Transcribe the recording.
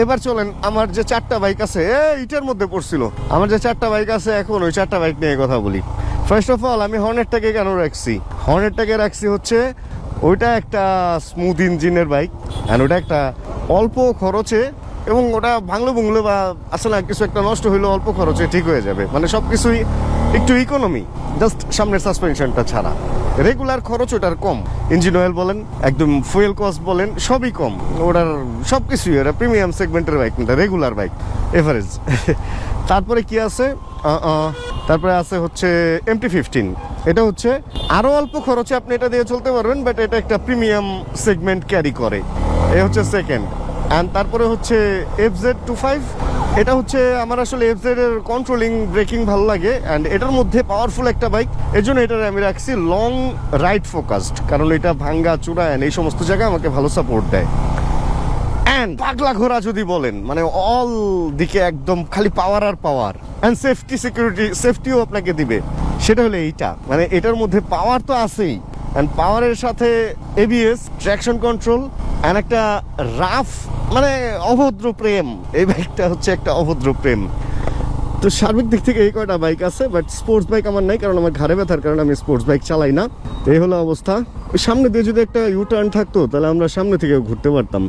এবার চলেন আমার যে 4টা বাইক আছে ইটার মধ্যে পড়ছিল, আমার যে 4টা বাইক আছে এখন ওই 4টা বাইক নিয়ে কথা বলি। ফার্স্ট অফ অল আমি হর্নেটটাকে কেন রাখছি, হর্নেটটাকে রাখছি হচ্ছে ওইটা একটা স্মুথ ইঞ্জিনের বাইক অ্যান্ড ওটা একটা অল্প খরচে, এবং ওটা ভাঙলে ভুঙলে বা আসলে কিছু একটা নষ্ট হইলে অল্প খরচে ঠিক হয়ে যাবে, মানে সব কিছুই একটু ইকোনমি, জাস্ট সামনের সাসপেনশনটা ছাড়া। রেগুলার খরচ ওটার কম, ইঞ্জিন অয়েল বলেন, একদম ফুয়েল কস্ট বলেন, সবই কম ওটার, সব কিছুই। ওটা প্রিমিয়াম সেগমেন্টের বাইক, না রেগুলার বাইক, এভারেজ। তারপরে কি আছে, তারপরে আছে হচ্ছে MT-15। এটা হচ্ছে আরও অল্প খরচে আপনি এটা দিয়ে চলতে পারবেন, বাট এটা একটা প্রিমিয়াম সেগমেন্ট ক্যারি করে, এ হচ্ছে সেকেন্ড। অ্যান্ড তারপরে হচ্ছে FZ25। এটা হচ্ছে আমার আসলে FZ এর কন্ট্রোলিং ব্রেকিং ভালো লাগে, অ্যান্ড এটার মধ্যে পাওয়ারফুল একটা বাইক, এর জন্য এটা আমি রাখছি লং রাইড ফোকাসড, কারণ এটা ভাঙ্গা চূড়া এই সমস্ত জায়গায় আমাকে ভালো সাপোর্ট দেয়। অ্যান্ড পাগলা ঘোড়া যদি বলেন, মানে অল দিকে একদম খালি পাওয়ার আর পাওয়ার, অ্যান্ড সেফটি সিকিউরিটি সেফটিও আপনাকে দিবে, সেটা হলো এইটা। মানে এটার মধ্যে পাওয়ার তো আছেই, অ্যান্ড পাওয়ারের সাথে ABS, ট্র্যাকশন কন্ট্রোল, অ্যান্ড একটা রাফ, মানে অভদ্র প্রেম। এই বাইকটা হচ্ছে একটা অভদ্র প্রেম। তো সার্বিক দিক থেকে এই কয়টা বাইক আছে, বাট স্পোর্টস বাইক আমার নাই, কারণ আমার ঘাড়ে ব্যথার কারণে আমি স্পোর্টস বাইক চালাই না। এই হলো অবস্থা। ওই সামনে দিয়ে যদি একটা ইউ টার্ন থাকতো তাহলে আমরা সামনে থেকেও ঘুরতে পারতাম।